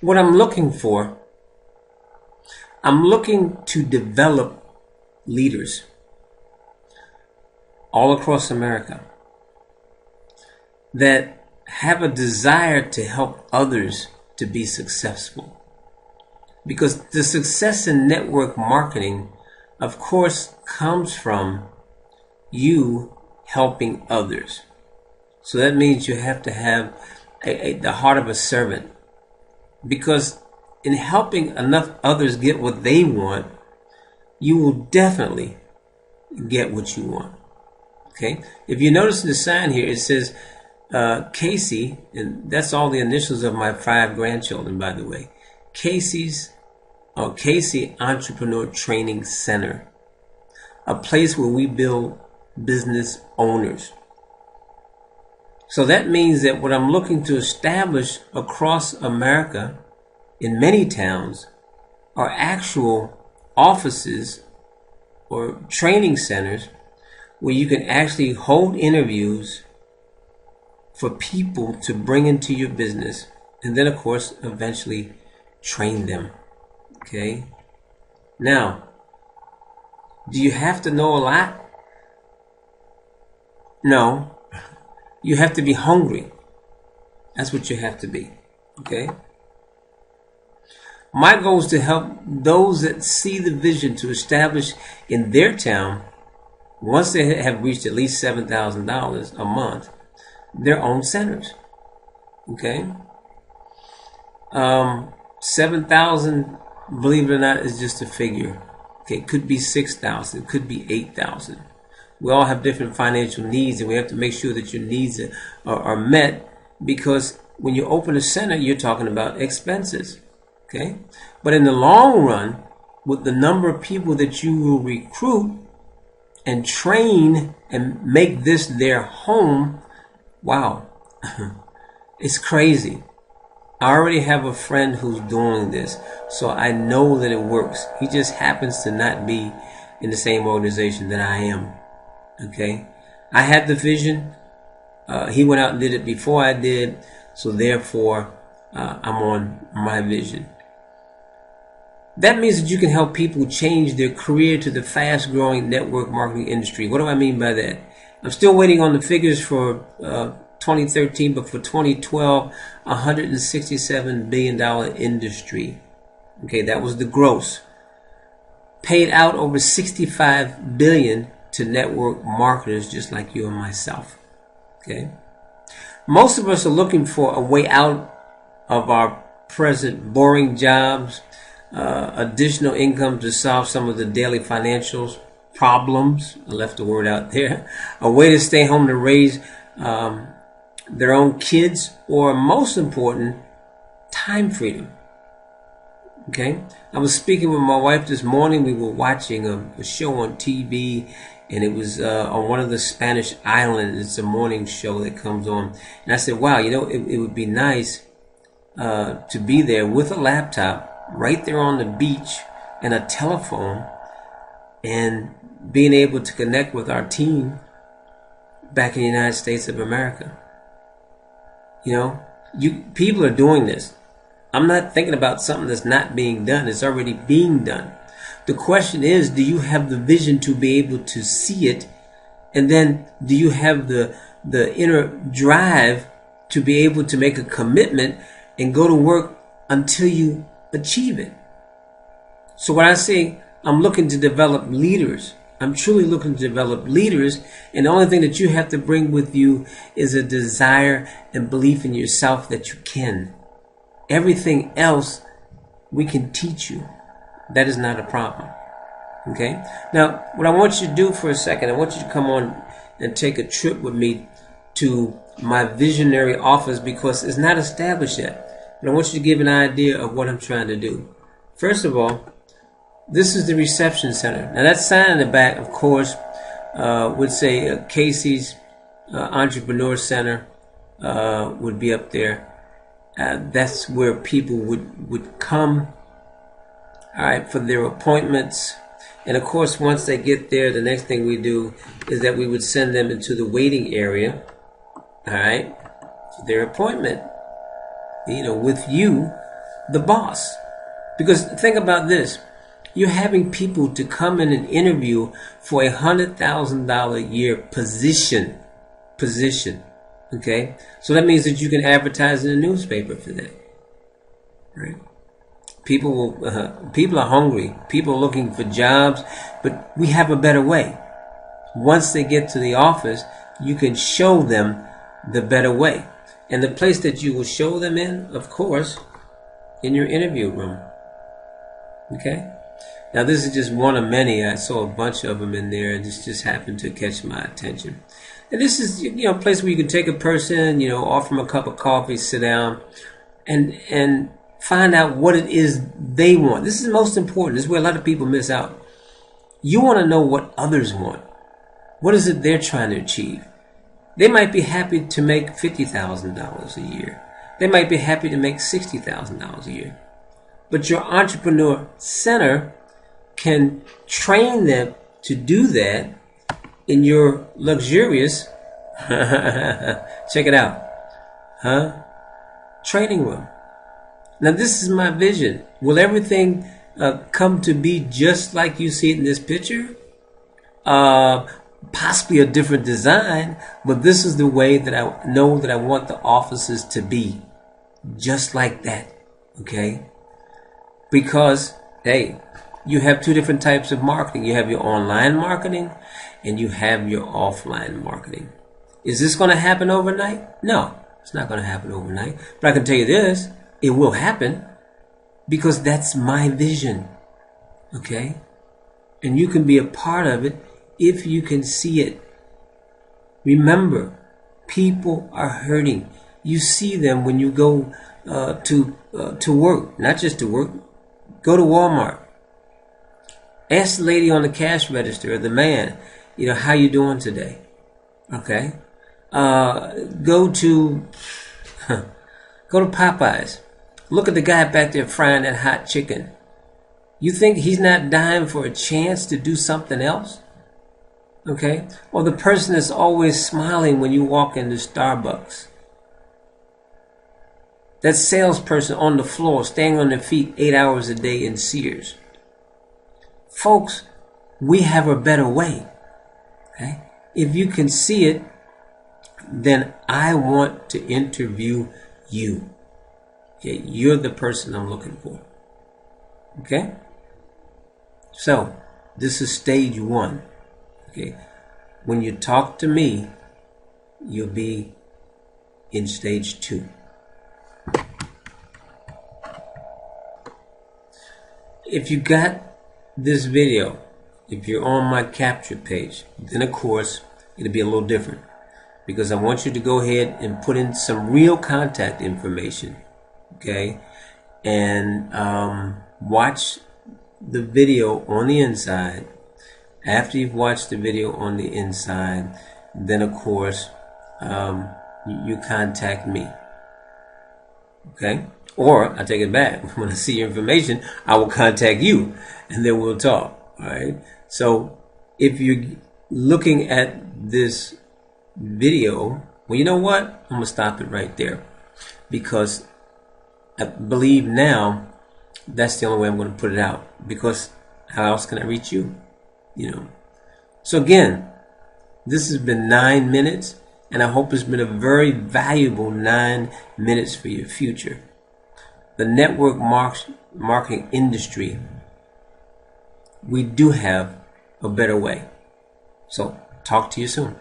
what I'm looking for, I'm looking to develop leaders all across America that have a desire to help others to be successful. Because the success in network marketing, of course, comes from you helping others. So that means you have to have the heart of a servant. Because in helping enough others get what they want, you will definitely get what you want. Okay? If you notice in the sign here, it says Cacee, and that's all the initials of my 5 grandchildren, by the way. Cacee Entrepreneur Training Center, a place where we build business owners. So that means that what I'm looking to establish across America in many towns are actual offices or training centers where you can actually hold interviews for people to bring into your business, and then of course eventually train them. Okay? Now, do you have to know a lot? No. You have to be hungry. That's what you have to be. Okay? My goal is to help those that see the vision to establish in their town, once they have reached at least $7,000 a month, their own centers. Okay? 7,000, believe it or not, is just a figure. Okay, it could be 6,000, it could be 8,000. We all have different financial needs, and we have to make sure that your needs are met, because when you open a center, you're talking about expenses. Okay? But in the long run, with the number of people that you will recruit and train and make this their home, wow, it's crazy. I already have a friend who's doing this, so I know that it works. He just happens to not be in the same organization that I am. Okay? I had the vision. He went out and did it before I did, so therefore I'm on my vision. That means that you can help people change their career to the fast-growing network marketing industry. What do I mean by that? I'm still waiting on the figures for 2013, but for 2012, $167 billion industry. Okay, that was the gross. Paid out over $65 billion to network marketers just like you and myself. Okay? Most of us are looking for a way out of our present boring jobs, additional income to solve some of the daily financial problems. I left the word out there. A way to stay home to raise their own kids, or most important, time freedom. Okay? I was speaking with my wife this morning. We were watching a show on TV, and it was on one of the Spanish islands. It's a morning show that comes on. And I said, wow, you know, it would be nice to be there with a laptop right there on the beach and a telephone, and being able to connect with our team back in the United States of America. You know, people are doing this. I'm not thinking about something that's not being done. It's already being done. The question is, do you have the vision to be able to see it? And then do you have the inner drive to be able to make a commitment and go to work until you achieve it? So when I say I'm looking to develop leaders, I'm truly looking to develop leaders, and the only thing that you have to bring with you is a desire and belief in yourself that you can. Everything else we can teach you. That is not a problem. Okay? Now, what I want you to do for a second, I want you to come on and take a trip with me to my visionary office, because it's not established yet. But I want you to give an idea of what I'm trying to do. First of all, this is the reception center. Now that sign in the back, of course, would say Cacee's Entrepreneur Center would be up there. That's where people would come, all right, for their appointments. And of course, once they get there, the next thing we do is that we would send them into the waiting area, all right, for their appointment, you know, with you the boss. Because think about this. You're having people to come in and interview for $100,000 a year position. Okay? So that means that you can advertise in the newspaper for that. Right? People are hungry. People are looking for jobs, but we have a better way. Once they get to the office, you can show them the better way. And the place that you will show them in, of course, in your interview room. Okay? Now this is just one of many. I saw a bunch of them in there, and this just happened to catch my attention. And this is, a place where you can take a person, offer them a cup of coffee, sit down, and find out what it is they want. This is most important. This is where a lot of people miss out. You want to know what others want. What is it they're trying to achieve? They might be happy to make $50,000 a year. They might be happy to make $60,000 a year. But your entrepreneur center can train them to do that in your luxurious, check it out, training room. Now this is my vision. Will everything come to be just like you see it in this picture? Possibly a different design, but this is the way that I know that I want the offices to be. Just like that. Okay? Because, hey, you have two different types of marketing. You have your online marketing and you have your offline marketing. Is this going to happen overnight? No, it's not going to happen overnight. But I can tell you this, it will happen because that's my vision. Okay? And you can be a part of it if you can see it. Remember, people are hurting. You see them when you go to work, not just to work. Go to Walmart. Ask the lady on the cash register or the man, how you doing today? Okay. Go to Popeyes. Look at the guy back there frying that hot chicken. You think he's not dying for a chance to do something else? Okay? Or the person that's always smiling when you walk into Starbucks. That salesperson on the floor, staying on their feet 8 hours a day in Sears. Folks, we have a better way. Okay? If you can see it, then I want to interview you. Okay? You're the person I'm looking for. Okay? So, this is stage 1. Okay? When you talk to me, you'll be in stage 2. If you got this video, if you're on my capture page, then of course it'll be a little different because I want you to go ahead and put in some real contact information, okay, and watch the video on the inside. After you've watched the video on the inside, then of course you contact me, okay? Or, I take it back, when I see your information, I will contact you, and then we'll talk, all right? So, if you're looking at this video, well, you know what? I'm going to stop it right there. Because I believe now, that's the only way I'm going to put it out. Because how else can I reach you? So again, this has been 9 minutes, and I hope it's been a very valuable 9 minutes for your future. The network marketing industry, we do have a better way. So, talk to you soon.